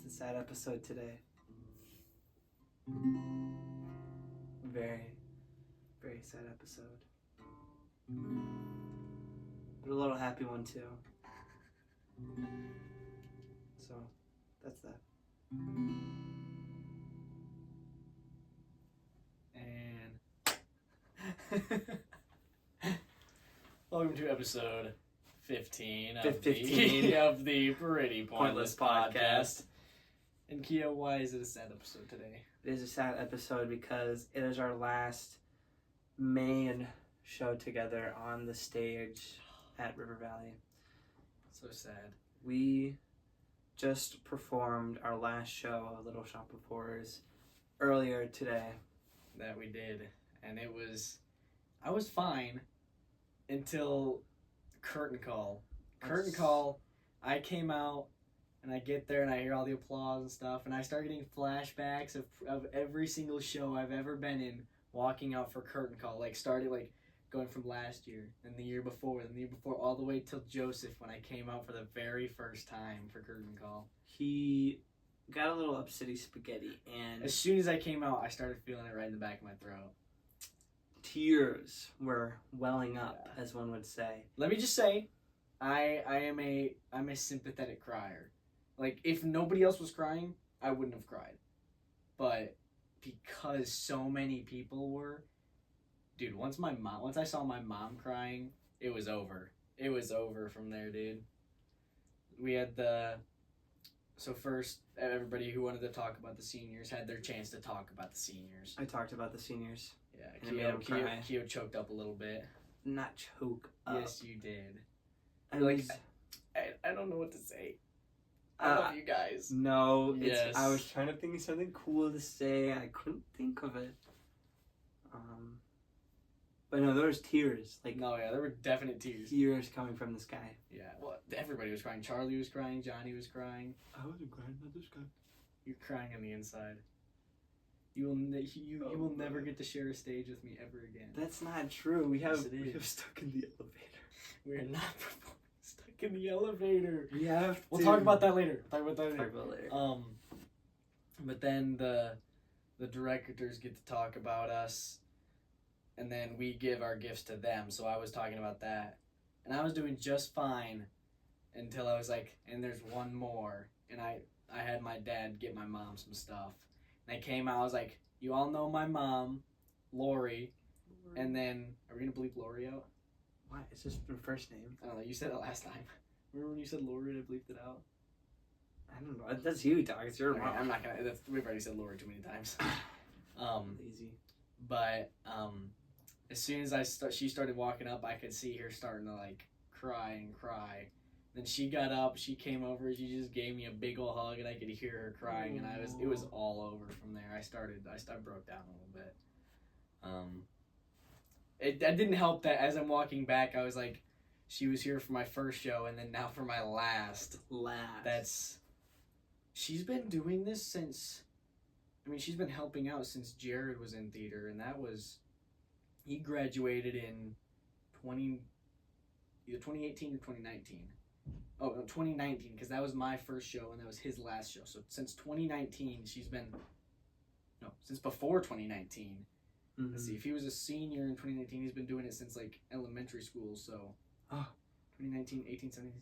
It's a sad episode today. Very, very sad episode. But a little happy one too. So, that's that. And welcome to episode 15 of 15. of the Pretty Pointless Podcast. And Kia, why is it a sad episode today? It is a sad episode because it is our last main show together on the stage at River Valley. So sad. We just performed our last show of Little Shop of Horrors earlier today. That we did. And I was fine until curtain call. Curtain call, I came out and I get there and I hear all the applause and stuff, and I start getting flashbacks of every single show I've ever been in walking out for curtain call. Started going from last year and the year before and the year before all the way till Joseph when I came out for the very first time for curtain call. He got a little upsetty spaghetti, and As soon as I came out, I started feeling it right in the back of my throat. tears were welling up, as one would say. Let me just say, I'm a sympathetic crier. If nobody else was crying, I wouldn't have cried. But because so many people were, dude, once I saw my mom crying, it was over. It was over from there, dude. We had so first, everybody who wanted to talk about the seniors had their chance to talk about the seniors. I talked about the seniors. Yeah, And it made him cry. Keo choked up a little bit. Not choke up. Yes, you did. I Like, was- I don't know what to say. I love you guys. No, Yes. I was trying to think of something cool to say. I couldn't think of it. But no, there was tears. No, yeah, there were definite tears. Tears coming from this guy. Yeah, well, everybody was crying. Charlie was crying. Johnny was crying. I wasn't crying about this guy. You're crying on the inside. You will never get to share a stage with me ever again. That's not true. We have Yes, it is. stuck in the elevator. We're not performing stuck in the elevator. We have. We'll talk about that later. Talk about that Talk later. about later. But then the directors get to talk about us, and then we give our gifts to them. So I was talking about that, and I was doing just fine until I was like, and there's one more, and I had my dad get my mom some stuff, and I came out. I was like, you all know my mom, Lori, and then are we gonna bleep Lori out? Why? It's just her first name. I don't know. You said it last time. Remember when you said Lori and I bleeped it out? I don't know. That's you, dog. It's your Okay, mom. I'm not gonna. We've already said Lori too many times. Lazy. But as soon as she started walking up, I could see her starting to cry and cry. Then she got up, she came over, she just gave me a big ol' hug, and I could hear her crying, and it was all over from there. I broke down a little bit. That didn't help that as I'm walking back, I was like, she was here for my first show, and then now for my last. She's been doing this since. She's been helping out since Jared was in theater, and he graduated in either 2018 or 2019. Oh, no, 2019, because that was my first show, and that was his last show. So since 2019, since before 2019. Mm-hmm. Let's see, if he was a senior in 2019, he's been doing it since elementary school, so 2019, 18, 17,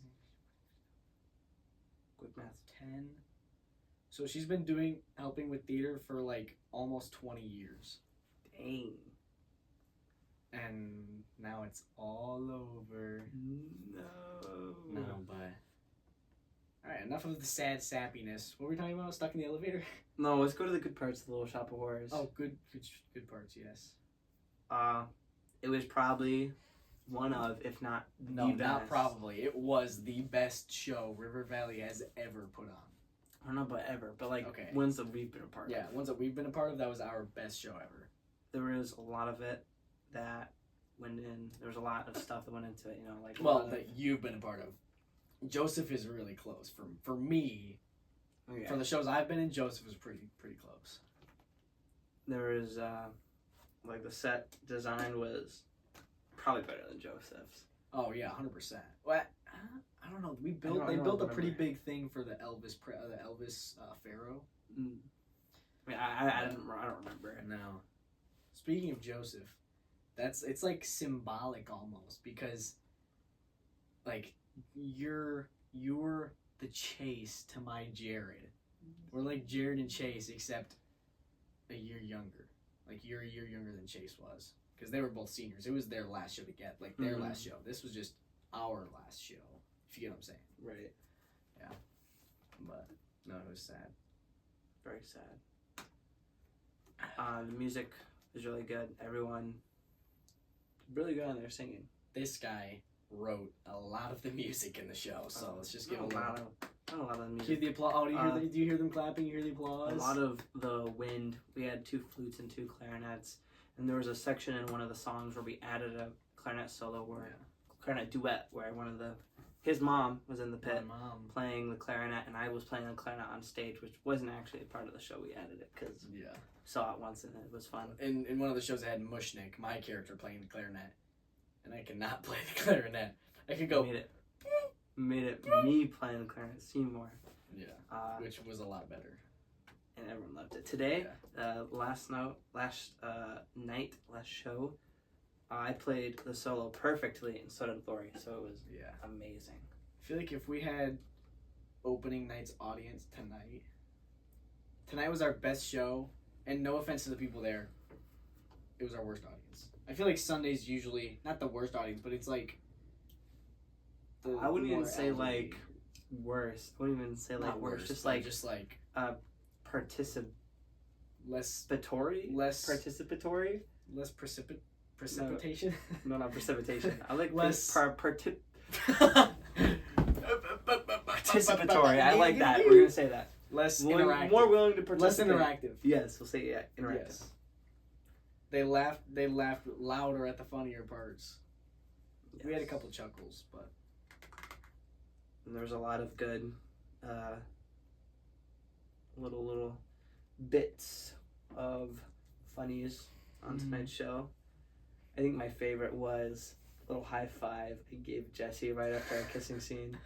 Quick math. 10. So she's been helping with theater for almost 20 years. Dang. And now it's all over. No. No, but... Alright, enough of the sad sappiness. What were we talking about? Stuck in the elevator? No, let's go to the good parts of the Little Shop of Horrors. Oh, good parts, yes. It was probably one of, if not No, the best. not probably. It was the best show River Valley has ever put on. I don't know about ever, but Okay. ones that we've been a part of. Yeah, ones that we've been a part of, that was our best show ever. There was a lot of it that went in. There was a lot of stuff that went into it, That you've been a part of. Joseph is really close. For me, Okay. for the shows I've been in, Joseph is pretty close. There was, the set design was probably better than Joseph's. Oh, yeah, 100%. What? I don't know. I They don't built a pretty remember. big thing for the Elvis Pharaoh. Mm. I mean, I don't remember. No. Speaking of Joseph, it's like symbolic almost because, like, you're the Chase to my Jared. We're like Jared and Chase, except a year younger. Like, you're a year younger than Chase was. Because they were both seniors. It was their last show to get, like, their last show. This was just our last show, if you get what I'm saying. Right. But, no, it was sad. Very sad. The music is really good. Everyone really good on their singing. This guy wrote a lot of the music in the show, so let's just give a not lot a lot of the Hear music. the applause. Oh, do you hear them clapping? You hear the applause? A lot of the wind. We had 2 flutes and 2 clarinets, and there was a section in one of the songs where we added a clarinet solo, clarinet duet, where his mom was in the pit My mom. playing the clarinet, and I was playing the clarinet on stage, which wasn't actually a part of the show. We added it because we saw it once and it was fun. In one of the shows, I had Mushnik, my character, playing the clarinet, and I cannot play the clarinet. I could go. Made it me playing the clarinet, Seymour. Yeah, which was a lot better. And everyone loved it. Today, last show, I played the solo perfectly, and so did Lori. So it was amazing. I feel like if we had opening night's audience tonight was our best show, and no offense to the people there, it was our worst audience. I feel like Sunday's usually not the worst audience, but it's like. I wouldn't even say like worse. I wouldn't even say like not worse. worse. Just like participatory. Less precipitation. No, not precipitation. I like less participatory. I like that. We're gonna say that. Less interactive. More willing to participate. Less interactive. Yes, we'll say interactive. Yes. They laughed louder at the funnier parts. Yes. We had a couple chuckles, but. And there was a lot of good little bits of funnies on tonight's show. I think my favorite was a little high five I gave Jesse right after our kissing scene.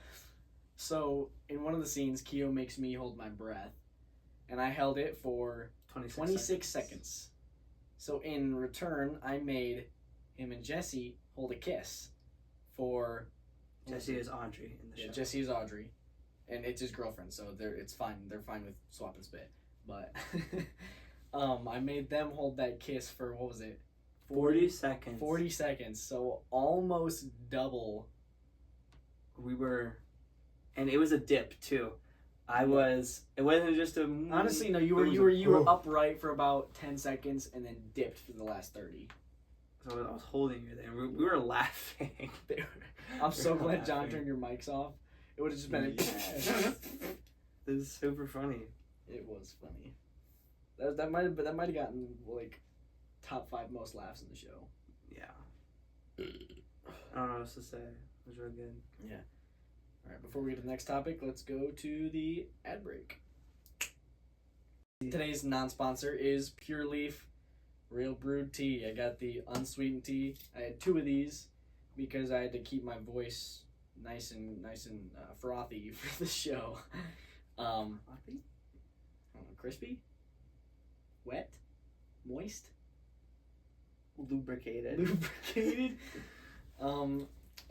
So, in one of the scenes, Keo makes me hold my breath, and I held it for 26 seconds. So, in return, I made him and Jesse hold a kiss for... Jesse is Audrey in the show. Jesse is Audrey, and it's his girlfriend, so it's fine. They're fine with swap and spit. But I made them hold that kiss for, what was it? 40 seconds. 40 seconds, so almost double. And it was a dip too. It wasn't just a... Honestly, no, you were upright for about 10 seconds and then dipped for the last 30. So I was holding you there. We were laughing. I'm so glad John turned your mics off. It would have just been a It was super funny. It was funny. That might have gotten like top 5 most laughs in the show. Yeah. I don't know what else to say. It was really good. Yeah. All right. Before we get to the next topic, let's go to the ad break. Today's non-sponsor is Pure Leaf Real Brewed Tea. I got the unsweetened tea. I had 2 of these because I had to keep my voice nice and frothy for the show. Frothy? Crispy? Wet? Moist? Lubricated. I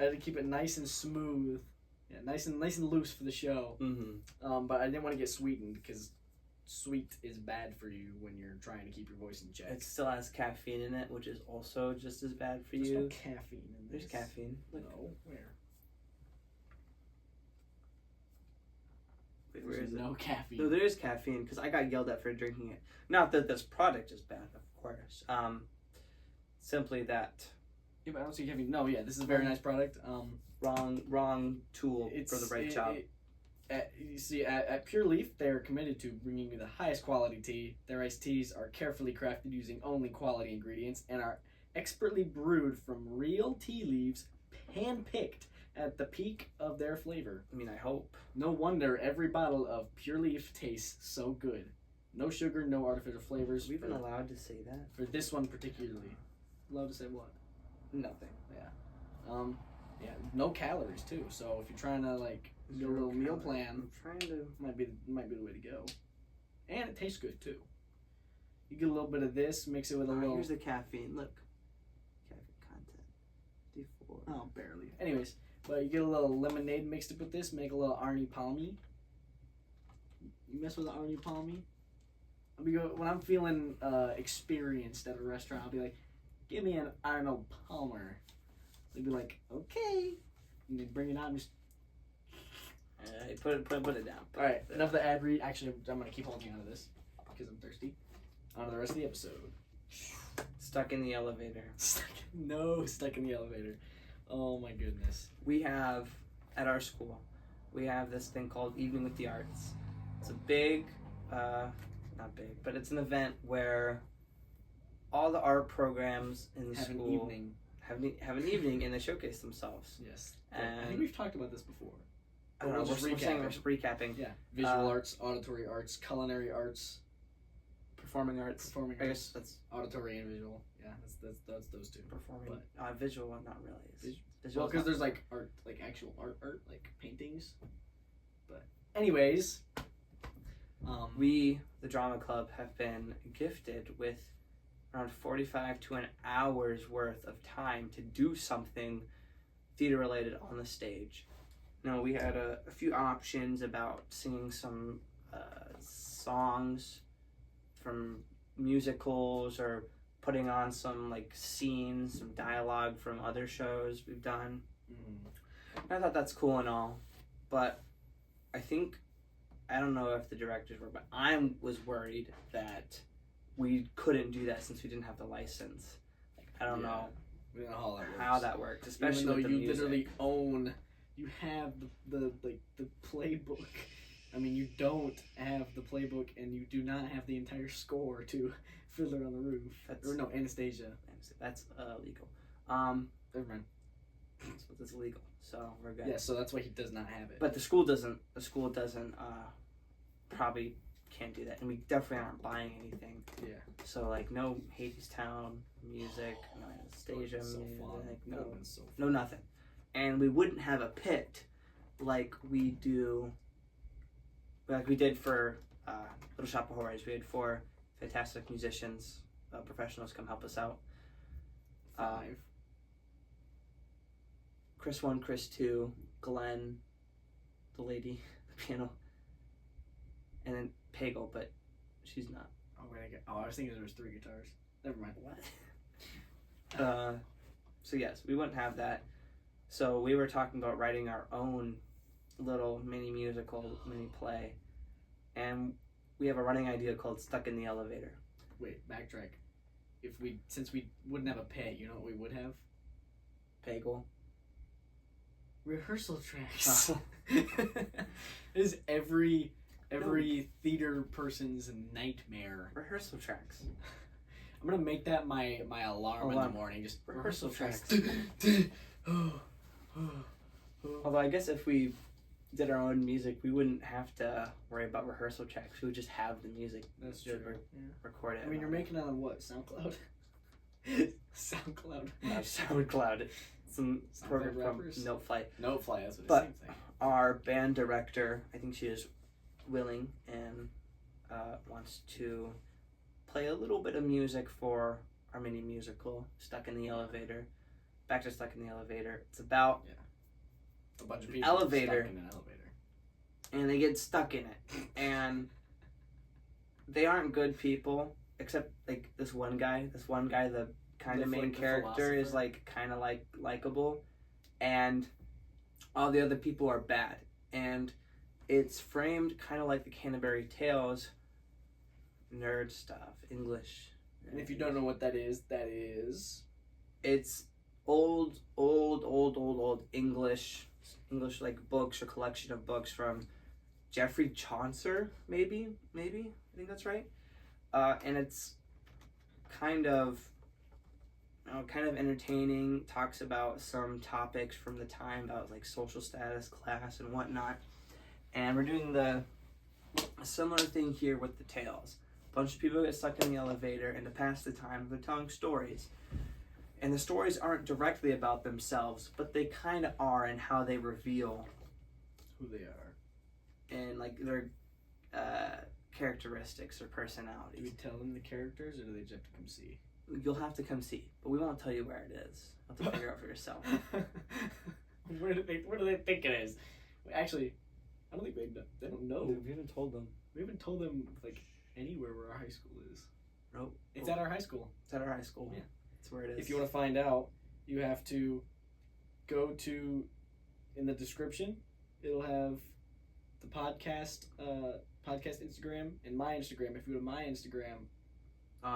had to keep it nice and smooth. Yeah, nice and loose for the show. Mm-hmm. But I didn't want to get sweetened because sweet is bad for you when you're trying to keep your voice in check. It still has caffeine in it, which is also just as bad for There's you. no caffeine in this. There's caffeine. No, where? Wait, where There's is no it? caffeine. No, there is caffeine because I got yelled at for drinking it. Not that this product is bad, of course. Simply that. Yeah, but I don't see caffeine. No, yeah, this is a very nice product. Wrong tool for the right job. At Pure Leaf, they're committed to bringing you the highest quality tea. Their iced teas are carefully crafted using only quality ingredients and are expertly brewed from real tea leaves, hand-picked at the peak of their flavor. I mean, I hope. No wonder every bottle of Pure Leaf tastes so good. No sugar, no artificial flavors. We've been allowed to say that? For this one particularly. Allowed to say what? Nothing. Yeah. Yeah, no calories too. So if you're trying to like do a little meal plan, I'm trying to. might be the way to go. And it tastes good too. You get a little bit of this, mix it with a little. Here's the caffeine. Look, caffeine content. 54. Oh, barely. Anyways, but you get a little lemonade mixed up with this, make a little Arnie Palmy. You mess with the Arnie Palmy? When I'm feeling experienced at a restaurant, I'll be like, give me an Arnold Palmer. They'd be like, okay. And they bring it out and just. Put it down. Alright, enough of the ad read. Actually, I'm going to keep holding on to this because I'm thirsty. On to the rest of the episode. Stuck in the elevator. Stuck in the elevator. Oh my goodness. We have, at our school, we have this thing called Evening with the Arts. It's a big, not big, but it's an event where all the art programs in the Have school an evening. have an evening and they showcase themselves. Yes. And I think we've talked about this before. I don't know, We'll just we're recapping. Yeah. Visual arts, auditory arts, culinary arts, Performing arts. performing I arts, guess that's auditory and visual. Yeah, that's those two. performing. Visual, not really. Visual Well, because there's like art, like actual art, like paintings. But anyways, we, the drama club, have been gifted with around 45 to an hour's worth of time to do something theater related on the stage. Now, we had a few options about singing some songs from musicals or putting on some like scenes, some dialogue from other shows we've done. I thought that's cool and all, but I don't know if the directors were, but I was worried that we couldn't do that since we didn't have the license. Like, I don't know we don't know how that worked, especially even though with the you music. literally own, you have the playbook. I mean, you don't have the playbook, and you do not have the entire score to Fiddler on the Roof. Anastasia. That's illegal. Never mind. So it's illegal. So we're good. Yeah, so that's why he does not have it. But the school doesn't. The school doesn't. Probably can't do that, and we definitely aren't buying anything. Yeah. So like no Hadestown music, no Anastasia music, no nothing, and we wouldn't have a pit like we did for Little Shop of Horrors. We had 4 fantastic musicians, professionals come help us out. 5. Chris 1, Chris 2, Glenn, the lady, the piano, and then Pagel, but she's not. I was thinking there was 3 guitars. Never mind. What? So yes, we wouldn't have that. So we were talking about writing our own little mini musical, mini play, and we have a running idea called Stuck in the Elevator. Wait, backtrack. Since we wouldn't have a pit, you know what we would have? Pagel. Rehearsal tracks. Is every theater person's nightmare. Rehearsal tracks. I'm gonna make that my alarm in the morning. Just rehearsal tracks. Although I guess if we did our own music, we wouldn't have to worry about rehearsal tracks. We would just have the music. That's true. Record it. I mean, you're making it on what? SoundCloud? SoundCloud. Not SoundCloud. Some program from Notefly. Notefly, that's what But same thing. Our band director, I think she is willing and wants to play a little bit of music for our mini musical, Stuck in the Elevator. Back to Stuck in the Elevator. It's about a bunch of people elevator, stuck in an elevator, and they get stuck in it, and they aren't good people, except like this one guy, the kind of main character is like kind of like likable, and all the other people are bad, and it's framed kind of like the Canterbury Tales nerd stuff, English. And if you don't know what that is, it's old English like books or collection of books from Geoffrey Chaucer, maybe I think that's right, and it's kind of entertaining. Talks about some topics from the time about like social status, class, and whatnot. And we're doing a similar thing here with the tales. A bunch of people get stuck in the elevator, and to pass the time, they're telling stories. And the stories aren't directly about themselves, but they kind of are in how they reveal Who they are. and like their characteristics or Do we personalities. tell them the characters, or do they just have to come see? You'll have to come see, but we won't tell you where it is. You'll have to figure out for yourself. Where do they think it is? Actually, I don't think they don't know. We haven't told them. We haven't told them like anywhere where our high school is. Nope. It's at our high school. It's at our high school. Yeah. That's where it is. If you want to find out, you have to go to in the description. It'll have the podcast Instagram and my Instagram. If you go to my Instagram,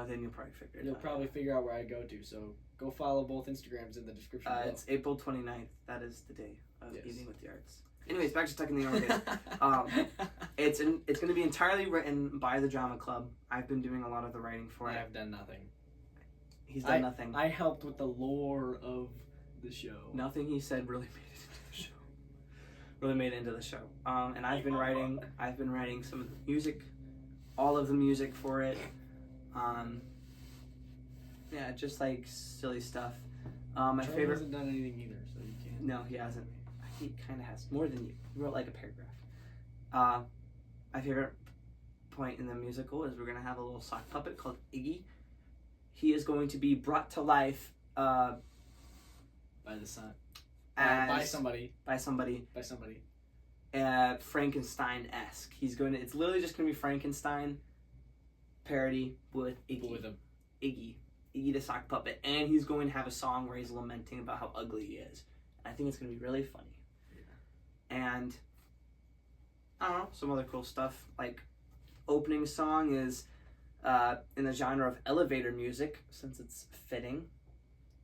then you'll probably figure it you'll out. probably figure out where I go to. So go follow both Instagrams in the description. below. It's April 29th. That is the day of Yes. Eating with the Arts. Anyways, back to Stuck in the Elevator. It's going to be entirely written by the drama club. I've been doing a lot of the writing for I it. have done nothing. He's done nothing. I helped with the lore of the show. Nothing he said really made it into the show. Really made it into the show. And I've been writing some of the music, all of the music for it. Yeah, just like silly stuff. My Charlie favorite. hasn't done anything either, so you can't. No, he hasn't. He kind of has more than you. He wrote like a paragraph. My favorite point in the musical is we're gonna have a little sock puppet called Iggy. He is going to be brought to life By the sun. By somebody. Frankenstein-esque. It's literally just gonna be Frankenstein parody with Iggy. With a Iggy the sock puppet, and he's going to have a song where he's lamenting about how ugly he is. I think it's going to be really funny. Yeah. And I don't know, some other cool stuff, like opening song is in the genre of elevator music, since it's fitting,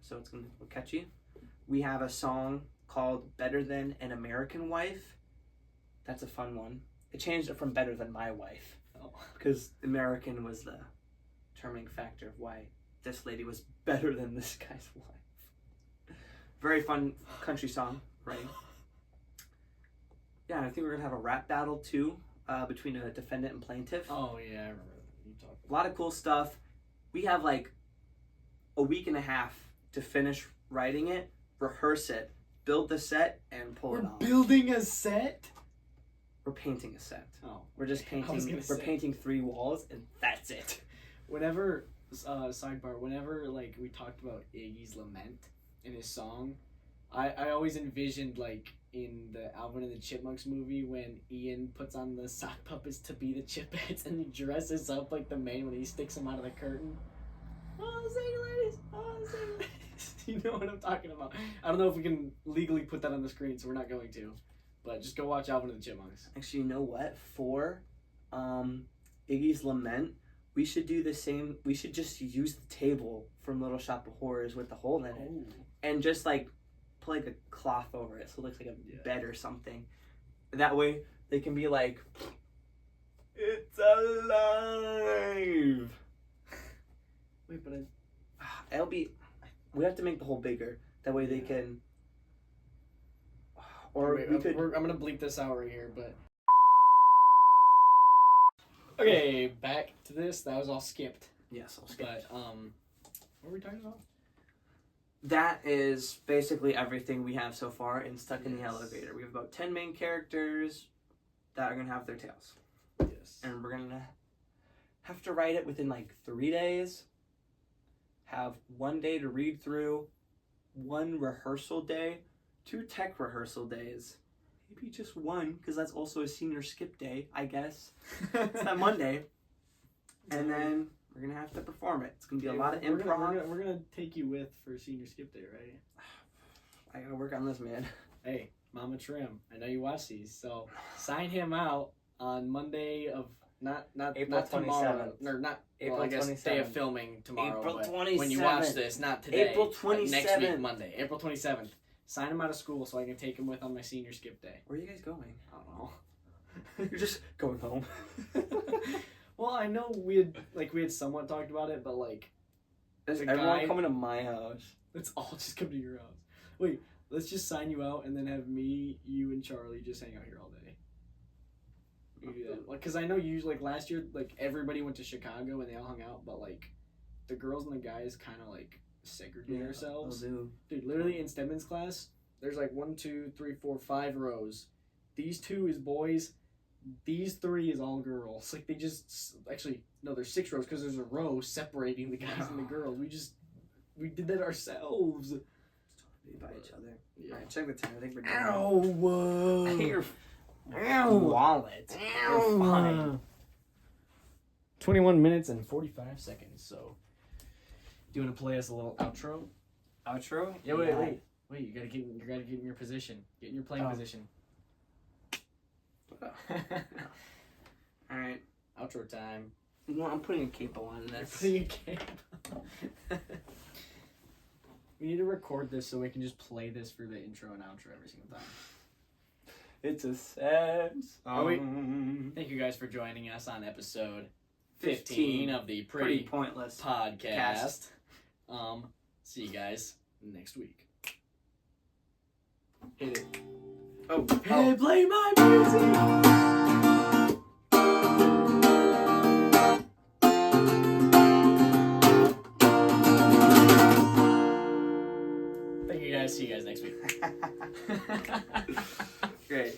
so it's going to be catchy. We have a song called Better Than an American Wife. That's a fun one. It changed it from Better Than My Wife, because American was the determining factor of why this lady was better than this guy's wife. Very fun country song, right? Yeah, and I think we're gonna have a rap battle too, between a defendant and plaintiff. Oh yeah, I remember you talked. A lot of cool stuff. We have like a week and a half to finish writing it, rehearse it, build the set, and pull it off. We're building a set. We're painting a set. Oh, We're just painting. We're painting 3 walls, and that's it. Whenever sidebar, whenever like we talked about Iggy's lament in his song, I always envisioned like in the Alvin and the Chipmunks movie when Ian puts on the sock puppets to be the Chipettes and he dresses up like the man when he sticks them out of the curtain. Oh, say ladies! Oh, say ladies! You know what I'm talking about. I don't know if we can legally put that on the screen, so we're not going to. But just go watch Alvin and the Chipmunks. Actually, you know what? For Iggy's lament, we should do the same. We should just use the table from Little Shop of Horrors with the hole in it, and just like put like a cloth over it so it looks like a bed or something. That way they can be like, "It's alive." Wait, but It'll be. We have to make the hole bigger. That way they can. Or wait, we could. I'm gonna bleep this out right here, but. Okay, back to this. That was all skipped. Yes, I'll skip. But what were we talking about? That is basically everything we have so far in Stuck in the Yes. Elevator. We have about 10 main characters that are going to have their tales. Yes. And we're going to have to write it within like 3 days, have 1 day to read through, 1 rehearsal day, 2 tech rehearsal days, maybe just 1, because that's also a senior skip day, I guess. It's that Monday. And then we're going to have to perform it. It's going to be a lot of improv. We're gonna take you with for senior skip day, right? I got to work on this, man. Hey, Mama Trim, I know you watch these, so sign him out on Monday of not April tomorrow, 27th. or not. April Well, I guess 27th. day of filming tomorrow. April but 27th. when you watch this, not today. April but next 27th. week, Monday, April 27th. Sign him out of school so I can take him with on my senior skip day. Where are you guys going? I don't know. You're just going home. Well, I know we had somewhat talked about it, but like Is the everyone guy- coming to my house? let's all just come to your house. Wait, let's just sign you out and then have me, you, and Charlie just hang out here all day. We can do that. Like, cause I know usually like last year, like everybody went to Chicago and they all hung out, but like the girls and the guys kind of like segregate ourselves. Will do. Dude, literally in Stedman's class, there's like 1, 2, 3, 4, 5 rows. These 2 is boys. These 3 is all girls. Like, they just... Actually, no, there's 6 rows because there's a row separating the guys and the girls. We did that ourselves. Be by each other. Yeah. Alright, check the time. I think we're done. Ow! Whoa! I hate your Ow! wallet. You're fine. 21 minutes and 45 seconds, so... Do you want to play us a little outro? Outro? Yeah, wait. You gotta get in your position. Get in your playing position. Alright. Outro time. Well, I'm putting a capo on this. Putting a cape. We need to record this so we can just play this for the intro and outro every single time. It's a sad song. Thank you guys for joining us on episode 15 of the Pretty Pointless podcast. See you guys next week. Hit it. Oh. Hey, play my music! Thank you guys. See you guys next week. Great.